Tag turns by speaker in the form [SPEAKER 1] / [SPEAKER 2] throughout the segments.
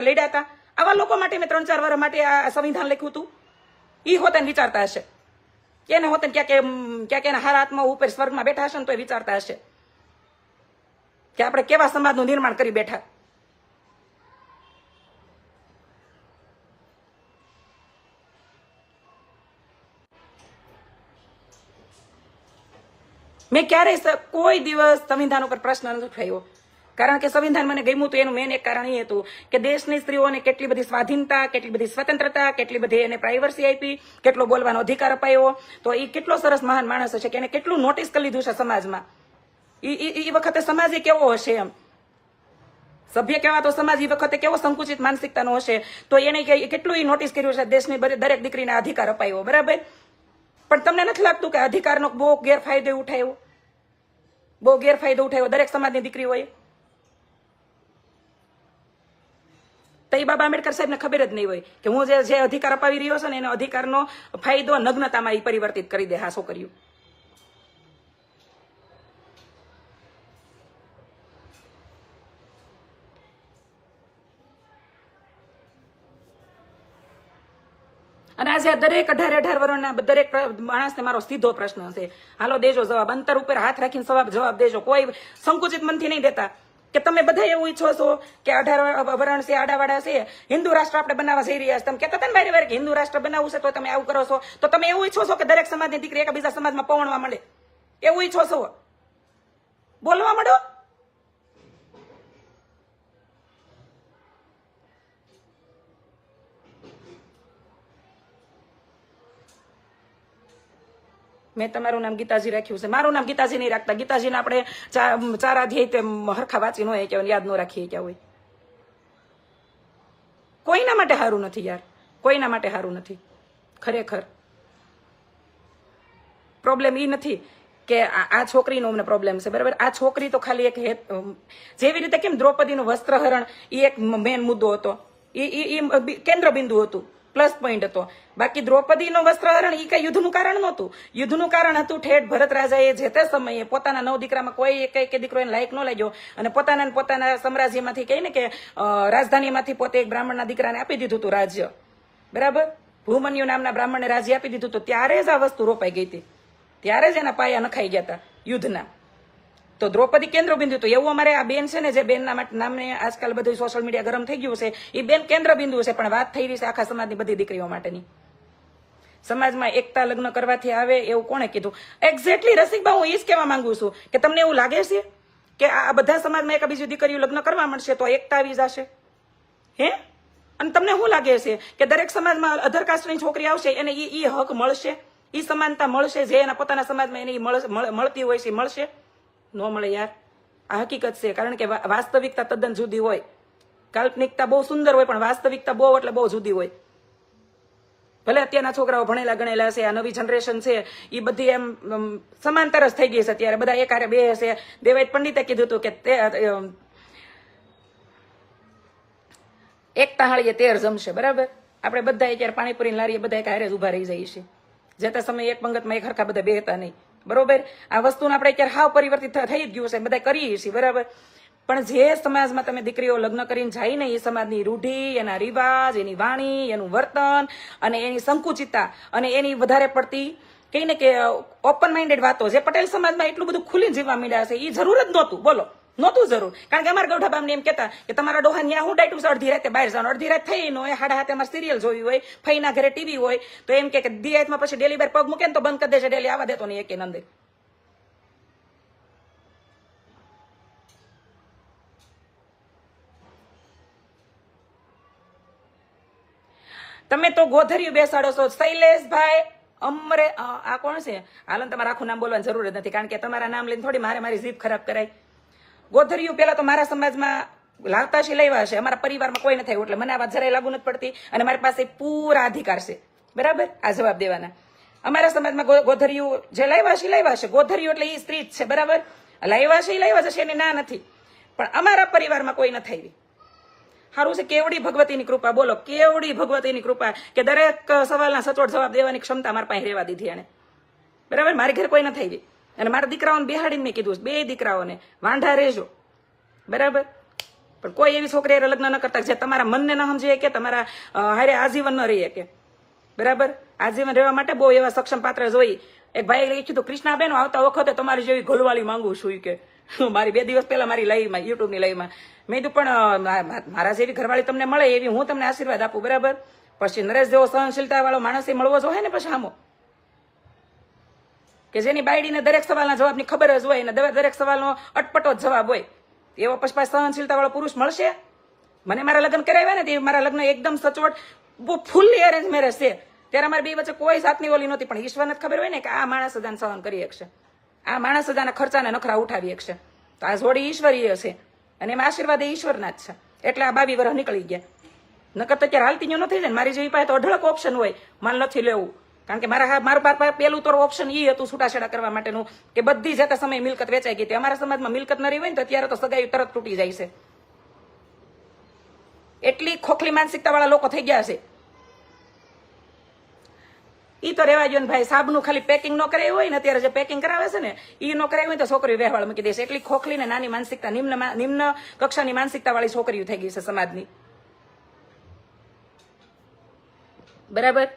[SPEAKER 1] લડ્યા હતા. આવા લોકો માટે મેં 3-4 વર્ષ માટે આ સંવિધાન લખ્યું હતું. ઈ હોતે વિચારતા હશે, એને હોતે ક્યાંક એના હારા આત્મા ઉપર સ્વર્ગમાં બેઠા હશે ને તો એ વિચારતા હશે કે આપણે કેવા સમાજનું નિર્માણ કરી બેઠા. મેં ક્યારેય કોઈ દિવસ સંવિધાન ઉપર પ્રશ્ન નથી ઉઠાવ્યો, કારણ કે સંવિધાન મને ગમ્યું હતું એનું મેન એક કારણ એ હતું કે દેશની સ્ત્રીઓને કેટલી બધી સ્વાધીનતા, કેટલી બધી સ્વતંત્રતા, કેટલી બધી એને પ્રાઇવસી આપી, કેટલો બોલવાનો અધિકાર અપાયો. તો એ કેટલો સરસ મહાન માણસ હશે કે એને કેટલું નોટિસ કરી લીધું છે સમાજમાં. એ વખતે સમાજ કેવો હશે, એમ સભ્ય કહેવાતો સમાજ એ વખતે કેવો સંકુચિત માનસિકતાનો હશે, તો એને કેટલું નોટિસ કર્યું છે, દેશની દરેક દીકરીને અધિકાર અપાયો. બરાબર, પણ તમને નથી લાગતું કે અધિકારનો બહુ ગેરફાયદો ઉઠાવ્યો, બહુ ગેરફાયદો ઉઠાવ્યો દરેક સમાજની દીકરીઓએ? તઈ બાબા આંબેડકર સાહેબને ખબર જ નહીં હોય કે હું જે અધિકાર અપાવી રહ્યો છું ને એનો અધિકારનો ફાયદો નગ્નતામાં એ પરિવર્તિત કરી દે. હા, શું કર્યું? અને આજે દરેક 18 વર્ષના દરેક માણસને મારો સીધો પ્રશ્ન છે, હાલો દેજો જવાબ, અંતર ઉપર હાથ રાખીને જવાબ દેજો. કોઈ સંકુચિત મનથી નહીં દેતા કે તમે બધા એવું ઈચ્છો છો કે 18 વર્ષ છે, આડાવાડા છે, હિન્દુ રાષ્ટ્ર આપણે બનાવવા જઈ રહ્યા છે. તમે કહેતા હતા ને બારે બારે કે હિન્દુ રાષ્ટ્ર બનાવવું છે તો તમે આવું કરો છો, તો તમે એવું ઈચ્છો છો કે દરેક સમાજની દીકરી એક બીજા સમાજમાં પવણવા મળે? એવું ઈચ્છો છો? બોલવા માંડો. મેં તમારું નામ ગીતાજી રાખ્યું છે, મારું નામ ગીતાજી નહીં રાખતા. ગીતાજીને આપણે 4 અધ્યાય હરખા વાંચી ન હોય કે યાદ ન રાખીએ ક્યાં હોય. કોઈના માટે સારું નથી યાર, કોઈના માટે સારું નથી. ખરેખર પ્રોબ્લેમ એ નથી કે આ છોકરીનો અમને પ્રોબ્લેમ છે, બરાબર? આ છોકરી તો ખાલી એક જેવી રીતે કેમ દ્રૌપદીનું વસ્ત્રહરણ એ એક મેન મુદ્દો હતો, એ કેન્દ્ર બિંદુ હતું, પ્લસ પોઈન્ટ હતો. બાકી દ્રૌપદીનો વસ્ત્રહરણ એ કઈ યુદ્ધનું કારણ નહોતું. યુદ્ધનું કારણ હતું ઠેઠ ભરત રાજાએ જે તે સમયે પોતાના 9 દીકરામાં કોઈ એક દીકરો એને લાયક ન લાગ્યો અને પોતાના સામ્રાજ્યમાંથી કહીને કે રાજધાનીમાંથી પોતે એક બ્રાહ્મણના દીકરાને આપી દીધું હતું રાજ્ય, બરાબર? ભૂમન્યુ નામના બ્રાહ્મણને રાજ્ય આપી દીધું હતું. ત્યારે જ આ વસ્તુ રોપાઈ ગઈ હતી, ત્યારે જ એના પાયા નખાઈ ગયા હતા યુદ્ધના. તો દ્રૌપદી કેન્દ્ર બિંદુ હતું. એવું અમારે આ બેન છે ને, જે બેનના નામને આજકાલ બધું સોશિયલ મીડિયા ગરમ થઈ ગયું છે, એ બેન કેન્દ્ર બિંદુ છે. પણ વાત થઈ રહી છે આખા સમાજની બધી દીકરીઓ માટેની. સમાજમાં એકતા લગ્ન કરવાથી આવે એવું કોણે કીધું? એક્ઝેક્ટલી રસિકબા, હું એ જ કહેવા માંગુ છું કે તમને એવું લાગે છે કે આ બધા સમાજમાં એક બીજી દીકરીઓ લગ્ન કરવા મળશે તો એકતા આવી જશે? હે? અને તમને શું લાગે છે કે દરેક સમાજમાં અધર કાસ્ટની છોકરી આવશે એને એ હક મળશે, એ સમાનતા મળશે જે એના પોતાના સમાજમાં એને મળતી હોય છે મળશે? ન મળે યાર. આ હકીકત છે, કારણ કે વાસ્તવિકતા તદ્દન જુદી હોય. કાલ્પનિકતા બહુ સુંદર હોય પણ વાસ્તવિકતા બહુ એટલે બહુ જુદી હોય. ભલે અત્યારના છોકરાઓ ભણેલા ગણેલા છે, આ નવી જનરેશન છે, એ બધી એમ સમાંતર જ થઈ ગઈ છે. ત્યારે બધા એક હારે બે છે. દેવાયત પંડિતે કીધું હતું કે એક તાહાળીએ 13 જમશે, બરાબર? આપણે બધા અત્યારે પાણીપુરી લારીએ બધા એક હારે જ ઉભા રહી જઈએ છીએ. જે તે સમયે એક પંગતમાં એક હરખા બધા બેહતા નહીં, બરોબર? આ વસ્તુને આપણે અત્યારે હાવ પરિવર્તિત થઈ જ ગયું છે, બધા કરીએ છીએ, બરાબર? પણ જે સમાજમાં તમે દીકરીઓ લગ્ન કરીને જાય ને, એ સમાજની રૂઢિ, એના રિવાજ, એની વાણી, એનું વર્તન અને એની સંકુચિતતા અને એની વધારે પડતી કહીને કે ઓપન માઇન્ડેડ વાતો, જે પટેલ સમાજમાં એટલું બધું ખુલ્લી જીવવા માંડ્યા છે, એ જરૂર જ નહોતું. બોલો, નહોતું જરૂર. કારણ કે અમારા ગૌઠાબામને એમ કહેતા કે તમારા ડોહા ત્યાં હું ડાયટું અડધી રાતે બહાર જવાનું, અડધી રાત થઈ નો હાડા હાથે અમારે સિરિયલ જોવી હોય, ફઈના ઘરે ટીવી હોય, તો એમ કે દિયાતમાં પછી ડેલી બાર પગ મૂકે ને તો બંધ કરી દેશે, ડેલી આવવા દેતો નહીં એકે નંદે. તમે તો ગોધરિયું બેસાડો છો શૈલેષભાઈ અમરે. આ કોણ છે? હાલ તમારે આખું નામ બોલવાની જરૂર જ નથી, કારણ કે તમારા નામ લઈને થોડી મારી જીભ ખરાબ કરાય. ગોધરિયું પેલા તો મારા સમાજમાં લાવતાશી લાવ્યા છે, અમારા પરિવારમાં કોઈ નથી, એટલે મને આ વાત જરાય લાગુ નથી પડતી અને મારી પાસે પૂરા અધિકાર છે, બરાબર, આ જવાબ દેવાના. અમારા સમાજમાં ગોધરિયું જે લાવ્યા છે, ગોધરિયું એટલે એ સ્ત્રી જ છે, બરાબર? લાવ્યા છે એ લાવ્યા જશે, એની ના નથી. પણ અમારા પરિવારમાં કોઈ નથી આવી. સારું છે, કેવડી ભગવતીની કૃપા. બોલો, કેવડી ભગવતીની કૃપા કે દરેક સવાલના સચોટ જવાબ દેવાની ક્ષમતા મારા પાસે રહેવા દીધી એને, બરાબર? મારી ઘરે કોઈ નથી આવી. અને મારા દીકરાઓને બેહાડીને મેં કીધું, 2 દીકરાઓને વાંઢા રહેજો, બરાબર? પણ કોઈ એવી છોકરી હારે લગ્ન ન કરતા જે તમારા મનને ન સમજી કે તમારા હારે આજીવન ન રહી કે બરાબર. આજીવન રહેવા માટે બહુ એવા સક્ષમ પાત્ર જોઈ. એક ભાઈ લખ્યું હતું, કૃષ્ણાબેન આવતા વખતે તમારી જેવી ઘોલવાળી માંગુ છું કે. મારી 2 દિવસ પહેલા મારી લાઈવમાં, યુટ્યુબની લાઈવમાં મેં કીધું પણ મારા જેવી ઘરવાળી તમને મળે એવી હું તમને આશીર્વાદ આપું, બરાબર. પછી નરેશ જેવો સહનશીલતા વાળો માણસ એ મળવો જોઈએ ને પછી આમો, કે જેની બાયડીને દરેક સવાલના જવાબની ખબર જ હોય ને દરેક સવાલનો અટપટો જ જવાબ હોય. એવો પછી સહનશીલતા વાળો પુરુષ મળશે? મને મારા લગ્ન કરાવ્યા ને તે મારા લગ્ન એકદમ સચોટ ફૂલ્લી અરેન્જ મેરેજ છે, ત્યારે અમારી બે વચ્ચે કોઈ જાતની ઓલી નહોતી. પણ ઈશ્વરને ખબર હોય ને કે આ માણસ સદાને સહન કરી શકશે, આ માણસ સદાના ખર્ચાને નખરા ઉઠાવી શકશે. તો આ જોડી ઈશ્વરીય છે અને એમાં આશીર્વાદ એ ઈશ્વરના જ છે. એટલે આ 22 વર્ષ નીકળી ગયા. નકર તો ત્યારે હાલતી ન થઈ જાય. મારી જેવી પાસે તો અઢળક ઓપ્શન હોય, માલ નથી લેવું. કારણ કે મારું પાસે પહેલું તો ઓપ્શન એ હતું છૂટાછેડા કરવા માટેનું કે બધી જતા સમય મિલકત વેચાઈ ગઈ હતી. અમારા સમાજમાં મિલકત ન રહી હોય ને તો ત્યારે તો સગાઈ તરત તૂટી જાય છે. એટલી ખોખલી માનસિકતા વાળા લોકો થઈ ગયા છે. ઈ તો રેવા જો ને ભાઈ, સાબનું ખાલી પેકિંગ ન કરાવી હોય ને, અત્યારે જે પેકિંગ કરાવે છે ને ઈ ન કરાવી હોય તો છોકરીઓ વ્યવહાર મૂકી દેશે. એટલી ખોખલી ને નાની માનસિકતા, નિમ્ન કક્ષાની માનસિકતા વાળી છોકરીઓ થઈ ગઈ છે સમાજની, બરાબર.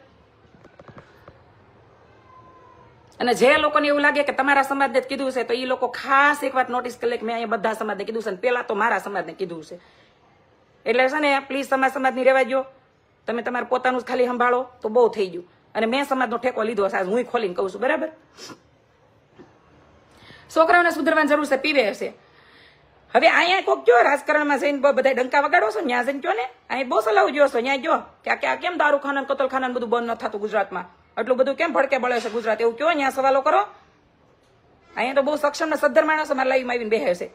[SPEAKER 1] અને જે લોકોને એવું લાગે કે તમારા સમાજને જ કીધું છે તો એ લોકો ખાસ એક વાત નોટિસ કરી લે કે મેં અહીંયા બધા સમાજને કીધું છે ને પેલા તો મારા સમાજને કીધું છે. એટલે છે ને પ્લીઝ સમાજની રહેવા દો, તમે તમારે પોતાનું જ ખાલી સંભાળો તો બહુ થઈ ગયું. અને મેં સમાજનો ઠેકો લીધો છે, હું ખોલીને કહું છું, બરાબર. છોકરાઓને સુધરવાની જરૂર છે, પીવે હશે. હવે અહીંયા કોક કયો રાજકારણમાં જઈને બધા ડંકા વગાડો છો, ત્યાં જઈને કયો ને, અહીં બહુ સલાહ જો છો, ત્યાં કયો કે આ કેમ દારૂ ખાના કતલ ખાના બધું બંધ ન થતું ગુજરાતમાં, આટલું બધું કેમ ભડકે બળે છે ગુજરાત, એવું કયો ત્યાં સવાલો કરો. અહીંયા તો બહુ સક્ષમ ને સદ્ધર માણસો મારા લાઈવમાં આવીને બેસે છે.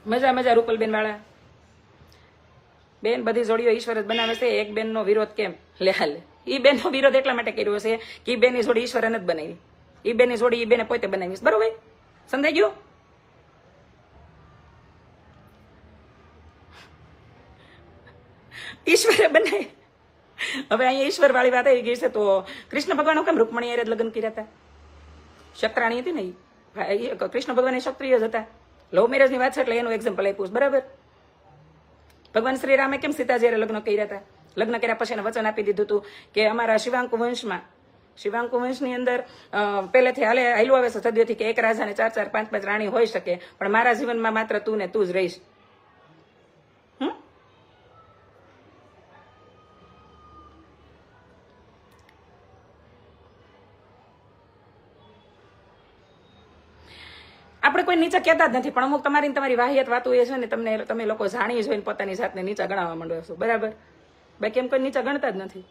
[SPEAKER 1] મજા રૂપલબેન વાળા બેન, બધી જોડીઓ ઈશ્વર જ બનાવે છે. એક બેન નો વિરોધ કેમ? લે હાલે, ઈ બેન નો વિરોધ એટલા માટે કર્યો છે કે ઈ બેન ની જોડી ઈશ્વરે નથી બનાવી. ઈ બેન ની જોડી ઈ બેને પોતે બનાવી, બરોબર? સમજાઈ ગયું? ઈશ્વરે બનાવી. હવે અહીંયા ઈશ્વર વાળી વાત આવી ગઈ છે તો કૃષ્ણ ભગવાન કેમ રૂકમણી હારે લગ્ન કર્યા હતા? શક્રાણી હતી ને ઈ, કૃષ્ણ ભગવાન એ ક્ષત્રિય જ હતા. લવ મેરેજ ની વાત છે એટલે એનું એક્ઝામ્પલ આપ્યું, બરાબર. ભગવાન શ્રી રામે કેમ સીતાજી હારે લગ્ન કર્યા હતા? લગ્ન કર્યા પછી એને વચન આપી દીધું હતું કે અમારા શિવાંકુ વંશની અંદર પહેલેથી હાલ્યું આવે છે સદીઓથી કે એક રાજાને 4-4, 5-5 રાણી હોઈ શકે, પણ મારા જીવનમાં માત્ર તું ને તું જ રહીશ. આપણે કોઈ નીચે કહેતા જ નથી, પણ અમુક તમારી વાહિયાત વાતો એ છે ને તમે લોકો જાણી જોઈને પોતાની જાતને નીચા ગણાવવા માંડો છો, બરાબર. બાકી એમ કોઈ નીચા ગણતા જ નથી.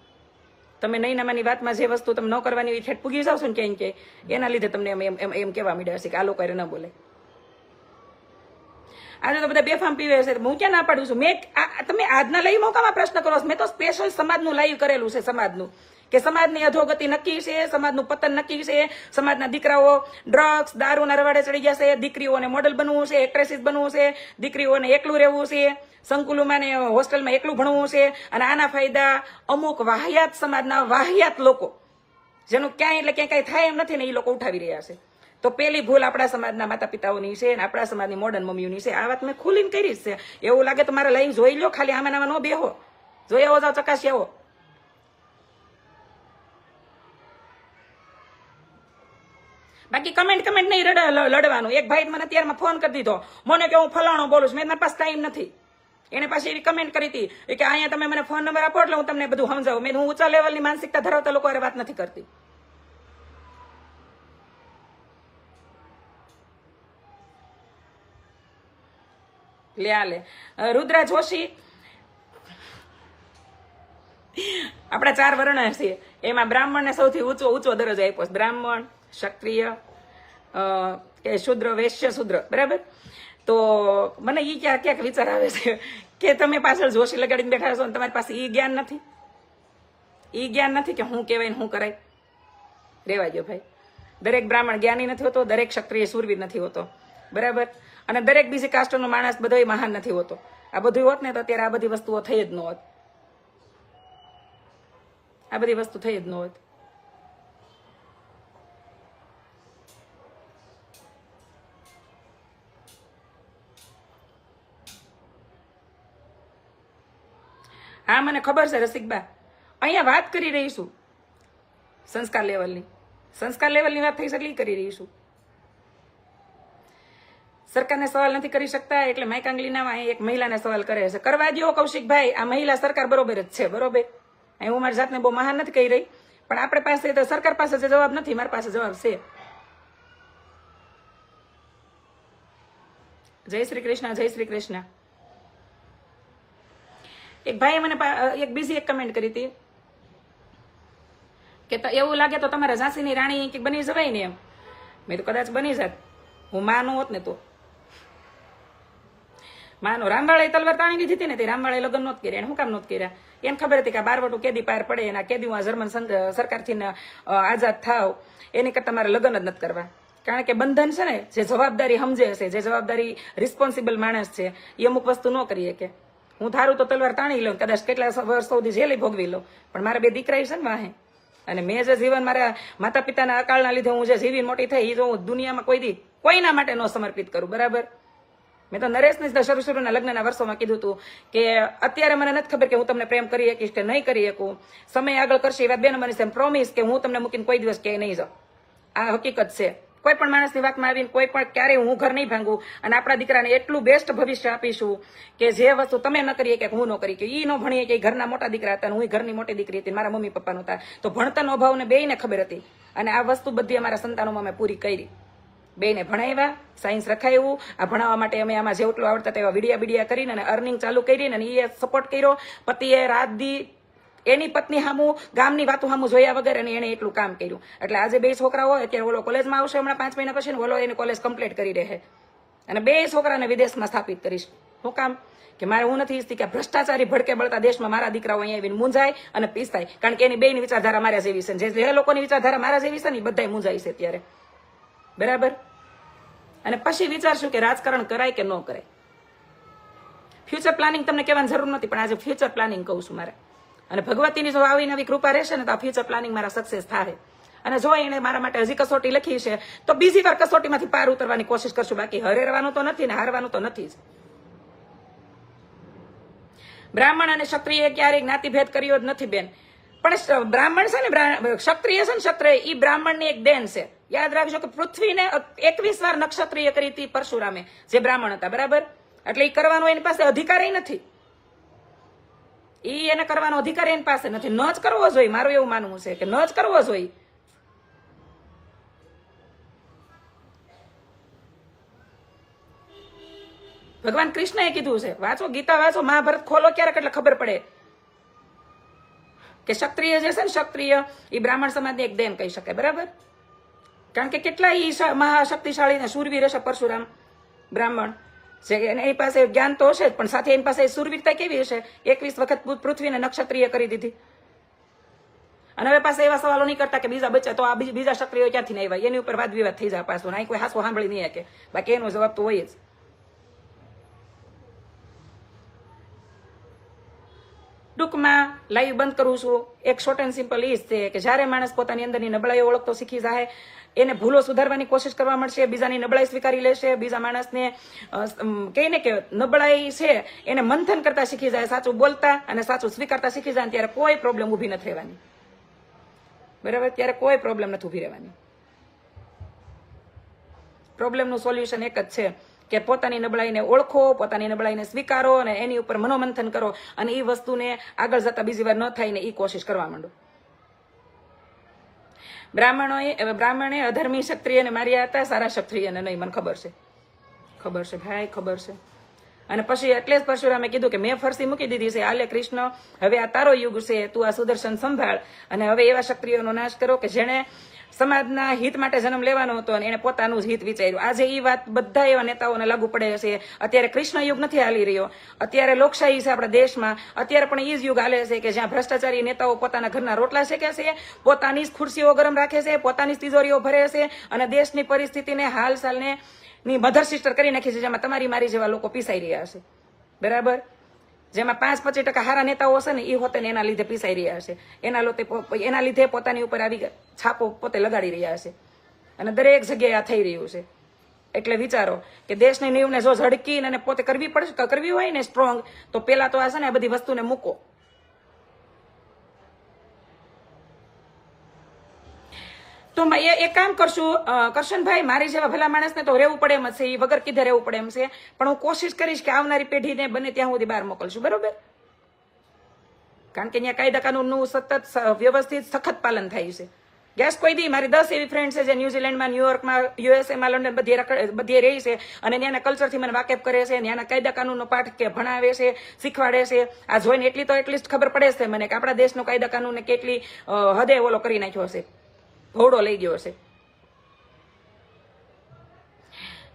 [SPEAKER 1] તમે નહીં નામાની વાતમાં જે વસ્તુ તમે ન કરવાની એ ઠેઠ પૂગી જાવ છો ને ક્યાંય એના લીધે તમને એમ કહેવા માંડ્યા છે કે આ લોકો ન બોલે. આજે તો બધા બેફામ પીવે છે, હું ક્યાં ના પાડું છું? તમે આજના લાઈવ મોકામાં પ્રશ્ન કરો છો, મેં તો સ્પેશિયલ સમાજનું લાઈવ કરેલું છે. સમાજનું કે સમાજની અધોગતિ નક્કી છે, સમાજનું પતન નક્કી છે, સમાજના દીકરાઓ ડ્રગ્સ દારૂના રવાડે ચડી ગયા છે, દીકરીઓને મોડલ બનવું છે, એક્ટ્રેસીસ બનવું છે, દીકરીઓને એકલું રહેવું છે, સંકુલોમાં ને હોસ્ટેલમાં એકલું ભણવું છે. અને આના ફાયદા અમુક વાહિયાત સમાજના વાહિયાત લોકો, જેનું ક્યાંય એટલે ક્યાંય કઈ થાય એમ નથી ને, એ લોકો ઉઠાવી રહ્યા છે. તો પેલી ભૂલ આપણા સમાજના માતા પિતાઓની છે અને આપણા સમાજની મોડર્ન મમ્મીઓની છે. આ વાત મેં ખુલીને કરી છે. એવું લાગે તો મારે લાઈવ જોઈ લો, ખાલી આમાં ન બેહો, જોઈ આવો જાઓ, ચકાસી આવો. બાકી કમેન્ટ નહીં લડવાનું. એક ભાઈ મને અત્યારમાં ફોન કરી દીધો, મને કે હું ફલાણો બોલું છું. મેં મારી પાસે ટાઈમ નથી. એને પાછી એવી કમેન્ટ કરી હતી કે અહીંયા તમે મને ફોન નંબર આપો એટલે હું તમને બધું સમજાવું. મેં હું ઊંચા લેવલની માનસિકતા ધરાવતા લોકો વાત નથી કરતી. લે રુદ્રા જોશી, આપણા 4 વર્ણ છે, એમાં બ્રાહ્મણને સૌથી ઊંચો દરજ્જો આપ્યો છે. બ્રાહ્મણ, ક્ષત્રિય, કે શુદ્ર, વૈશ્ય શુદ્ર, બરાબર. તો મને ઈ ક્યાંક વિચાર આવે છે કે તમે પાછળ જોશી લગાડીને બેઠા છો ને તમારી પાસે ઈ જ્ઞાન નથી કે હું કહેવાય ને હું કરાય. રેવા દો ભાઈ. દરેક બ્રાહ્મણ જ્ઞાની નથી હોતો, દરેક ક્ષત્રિય શૂરવીર નથી હોતો, બરાબર. અને દરેક બીજી કાસ્ટનો માણસ બધો મહાન નથી હોતો. આ બધું હોત ને તો અત્યારે આ બધી વસ્તુઓ થઈ જ ન હોત. આ બધી વસ્તુ થઈ જ ન હોત. હા મને ખબર છે રસિકબા, અહીંયા વાત કરી રહીશું સંસ્કાર લેવલની વાત થઈ શકે કરી રહીશું. સરકારને સવાલ નથી કરી શકતા એટલે માઇકાંગલીનામાં એક મહિલાને સવાલ કરે છે. કરવા દો કૌશિકભાઈ, આ મહિલા સરકાર બરોબર જ છે, બરોબર. અહીં હું મારી જાતને બહુ મહાન નથી કહી રહી, પણ આપણે પાસે તો સરકાર પાસે જે જવાબ નથી, મારી પાસે જવાબ છે. જય શ્રી કૃષ્ણ, જય શ્રી કૃષ્ણ. એક ભાઈએ મને બીજી એક કમેન્ટ કરી હતી કે એવું લાગે તો તમારા ઝાંસીની રાણી કે બની જવાય ને એમ. મેં તો કદાચ બની જાત, હું માનું હોત ને તો. માનો રામવાળાએ તલવાર તાણી લીધી હતી ને, તે રામવાળાએ લગ્ન નહોત કર્યા. એને શું કામ નહોત કર્યા? એને ખબર હતી કે આ બારવટું કેદી પાર પડે, એના કેદી આ જર્મન સરકારથી આઝાદ થાવ, એની કરતા મારે લગ્ન જ નથી કરવા. કારણ કે બંધન છે ને, જે જવાબદારી સમજે છે, જે જવાબદારી રિસ્પોન્સિબલ માણસ છે, એ અમુક વસ્તુ ન કરીએ. કે હું ધારું તો તલવાર તાણી લઉં, કદાચ કેટલા વર્ષ સુધી જેલી ભોગવી લઉં, પણ મારા બે દીકરા છે ને વાહે, અને મેં જે જીવન મારા માતા પિતાના અકાળના લીધે હું જે જીવીને મોટી થઈ, એ જો હું દુનિયામાં કોઈના માટે ન સમર્પિત કરું. બરાબર. મેં તો નરેશને શરૂના લગ્નના વર્ષોમાં કીધું હતું કે અત્યારે મને નથી ખબર કે હું તમને પ્રેમ કરી શકીશ કે નહીં કરી શકું, સમય આગળ કરશે એ વાત બે નંબરની છે. પ્રોમિસ કે હું તમને મૂકીને કોઈ દિવસ ક્યાંય નહીં જાઉં. આ હકીકત છે. કોઈ પણ માણસની વાતમાં આવીને કોઈ પણ ક્યારેય હું ઘર નહીં ભાંગું, અને આપણા દીકરાને એટલું બેસ્ટ ભવિષ્ય આપીશું કે જે વસ્તુ તમે ન કરી કે હું ન કરી. કે એ ન ભણીએ કે ઘરના મોટા દીકરા હતા, હું ઘરની મોટી દીકરી હતી, મારા મમ્મી પપ્પાનું હતા, તો ભણતરનો અભાવને બેયને ખબર હતી, અને આ વસ્તુ બધી અમારા સંતાનોમાં મેં પૂરી કરી. બેને ભણાવ્યા, સાયન્સ રખાયું. આ ભણાવવા માટે અમે આમાં જેટલું આવડતા તેવા વિડિયા કરીને અને અર્નિંગ ચાલુ કરીને, અને એ સપોર્ટ કર્યો. પતિએ રાત દી એની પત્ની સામું, ગામની વાતો સામું જોયા વગર, અને એને એટલું કામ કર્યું. એટલે આજે બે છોકરા હોય, અત્યારે ઓલો કોલેજમાં આવશે હમણાં 5 મહિના પછી, ઓલો એની કોલેજ કમ્પ્લીટ કરી રહે, અને બે છોકરાને વિદેશમાં સ્થાપિત કરીશ. શું કામ? કે મારે હું નથી ઈચ્છતી કે ભ્રષ્ટાચારી ભડકે બળતા દેશમાં મારા દીકરાઓ અહીંયા આવીને મૂંઝાય અને પીસાય. કારણ કે એની બેની વિચારધારા મારા જેવી છે, જે લોકોની વિચારધારા મારા જેવી છે ને, બધા મૂંઝાય છે અત્યારે. બરાબર. અને પછી વિચારશું કે રાજકારણ કરાય કે ન કરાય. ફ્યુચર પ્લાનિંગ તમને કહેવાની જરૂર નથી, પણ આજે ફ્યુચર પ્લાનિંગ કહું છું મારે. અને ભગવતીની જો આવી નવી કૃપા રહેશે ને, તો આ ફ્યુચર પ્લાનિંગ મારા સક્સેસ થાય. અને જો એને મારા માટે હજી કસોટી લખી છે, તો બીજી વાર કસોટીમાંથી પાર ઉતરવાની કોશિશ કરશું. બાકી હરેરવાનું તો નથી ને હારવાનું તો નથી જ. બ્રાહ્મણ અને ક્ષત્રિય ક્યારેય જ્ઞાતિભેદ કર્યો જ નથી બેન. પણ બ્રાહ્મણ છે ને, ક્ષત્રિય છે ને, ક્ષત્રિય એ બ્રાહ્મણની એક દેન છે. યાદ રાખજો કે પૃથ્વીને 21 વાર નક્ષત્રિય કરી હતી પરશુરામે, જે બ્રાહ્મણ હતા. બરાબર. એટલે એ કરવાનો એની પાસે અધિકાર નથી. એને કરવાનો અધિકાર એની પાસે નથી. ન જ કરવો જોઈએ. મારું એવું માનવું છે કે ન જ કરવો જોઈએ. ભગવાન કૃષ્ણએ કીધું છે, વાંચો ગીતા, વાંચો મહાભારત, ખોલો ક્યારેક એટલે ખબર પડે કે ક્ષત્રિય જે છે ને, ક્ષત્રિય એ બ્રાહ્મણ સમાજની એક દેન કહી શકાય. બરાબર. કારણ કે કેટલા મહાશક્તિશાળી ને શૂરવીર હશે પરશુરામ બ્રાહ્મણ, એની પાસે જ્ઞાન તો હશે જ, પણ સાથે એની પાસે શૂરવીરતા કેવી હશે? 21 વખત પૃથ્વીને નક્ષત્રિય કરી દીધી. અને હવે પાસે એવા સવાલો નહીં કરતા કે બીજા બચ્ચા તો આ બીજા ક્ષત્રિયો ક્યાંથી નહીં આવ્યા, એની ઉપર વાદ વિવાદ થઈ જાય પાછું. અહીં કોઈ હાસો સાંભળી નહીં શકે. બાકી એનો જવાબ તો હોય જ. ટૂંકમાં લાઈવ બંધ કરું છું. એક શોર્ટ એન્ડ સિમ્પલ એ જ છે કે જ્યારે માણસ પોતાની અંદરની નબળાઈઓ ઓળખતો શીખી જાય, એને ભૂલો સુધારવાની કોશિશ કરવા મળશે, બીજાની નબળાઈ સ્વીકારી લેશે, બીજા માણસને કહીને કે નબળાઈ છે એને મંથન કરતા શીખી જાય, સાચું બોલતા અને સાચું સ્વીકારતા શીખી જાય, ત્યારે કોઈ પ્રોબ્લેમ ઊભી નથી રહેવાની. બરાબર. ત્યારે કોઈ પ્રોબ્લેમ નથી ઊભી રહેવાની. પ્રોબ્લેમનું સોલ્યુશન એક જ છે કે પોતાની નબળાઈને ઓળખો, પોતાની નબળાઈને સ્વીકારો, અને એની ઉપર મનોમંથન કરો, અને એ વસ્તુને આગળ જતા બીજી વાર ન થાય ને એ કોશિશ કરવા માંડો. બ્રાહ્મણે અધર્મી ક્ષત્રિયને માર્યા હતા, સારા ક્ષત્રિયને નહીં. મને ખબર છે ભાઈ, ખબર છે. અને પછી એટલે જ પરશુરામે કીધું કે મેં ફરસી મૂકી દીધી છે, આલે કૃષ્ણ, હવે આ તારો યુગ છે, તું આ સુદર્શન સંભાળ, અને હવે એવા ક્ષત્રિયોનો નાશ કરો કે જેણે સમાજના હિત માટે જન્મ લેવાનો હતો અને એને પોતાનું જ હિત વિચાર્યું. આજે એ વાત બધા એવા નેતાઓને લાગુ પડે છે. અત્યારે કૃષ્ણ યુગ નથી હાલી રહ્યો, અત્યારે લોકશાહી છે આપણા દેશમાં. અત્યારે પણ એ જ યુગ હાલે છે કે જ્યાં ભ્રષ્ટાચારી નેતાઓ પોતાના ઘરના રોટલા શેકે છે, પોતાની જ ખુરશીઓ ગરમ રાખે છે, પોતાની જ તિજોરીઓ ભરે છે, અને દેશની પરિસ્થિતિને હાલ સાલને ની મધર સિસ્ટર કરી નાખી છે, જેમાં તમારી મારી જેવા લોકો પીસાઈ રહ્યા છે. બરાબર. જેમાં 5-25% સારા નેતાઓ હશે ને, એ હોતે એના લીધે પીસાઈ રહ્યા હશે, એના લીધે પોતાની ઉપર આવી છાપો પોતે લગાડી રહ્યા હશે, અને દરેક જગ્યાએ આ થઈ રહ્યું છે. એટલે વિચારો કે દેશની નીવને જો ઝડકીને અને પોતે કરવી હોય ને સ્ટ્રોંગ, તો પેલા તો આ છે ને આ બધી વસ્તુને મૂકો. તો એક કામ કરશું કરશનભાઈ, મારી જેવા ભલા માણસને તો રહેવું પડે એમ જ છે, એ વગર કીધે રહેવું પડે એમ છે, પણ હું કોશિશ કરીશ કે આવનારી પેઢીને બને ત્યાં સુધી બહાર મોકલશું, બરોબર? કારણ કે અહીંયા કાયદા કાનૂનનું સતત વ્યવસ્થિત સખત પાલન થાય છે. ગેસ કોઈ દી મારી 10 એવી ફ્રેન્ડ છે જે ન્યુઝીલેન્ડમાં, ન્યુયોર્કમાં, યુએસએમાં, લંડન બધી રહી છે અને ત્યાંના કલ્ચરથી મને વાકેફ કરે છે, ત્યાંના કાયદા કાનૂનનો પાઠ કે ભણાવે છે, શીખવાડે છે. આ જોઈને એટલી તો એટલીસ્ટ ખબર પડે છે મને કે આપણા દેશનો કાયદા કાનૂનને કેટલી હદે ઓલો કરી નાખ્યો હશે, ઘોડો લઈ ગયો હશે.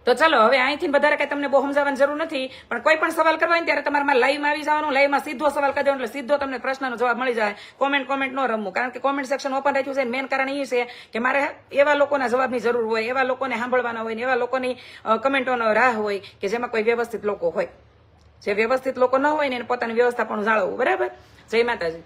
[SPEAKER 1] તો ચલો હવે અહીંથી વધારે કઈ તમને બહુ સમજાવવાની જરૂર નથી, પણ કોઈ પણ સવાલ કરવા હોય ત્યારે તમારે લાઈવમાં આવી જવાનું, લાઈવમાં સીધો સવાલ કરી દેવાનો, એટલે સીધો તમને પ્રશ્નનો જવાબ મળી જાય. કોમેન્ટ ન રમવું, કારણ કે કોમેન્ટ સેક્શન ઓપન રાખ્યું છે. મેન કારણ એ છે કે મારે એવા લોકોના જવાબની જરૂર હોય, એવા લોકોને સાંભળવાના હોય, એવા લોકોની કમેન્ટોનો રાહ હોય કે જેમાં કોઈ વ્યવસ્થિત લોકો હોય. જે વ્યવસ્થિત લોકો ન હોય ને એને પોતાની વ્યવસ્થા પણ જાળવવું, બરાબર? જય માતાજી.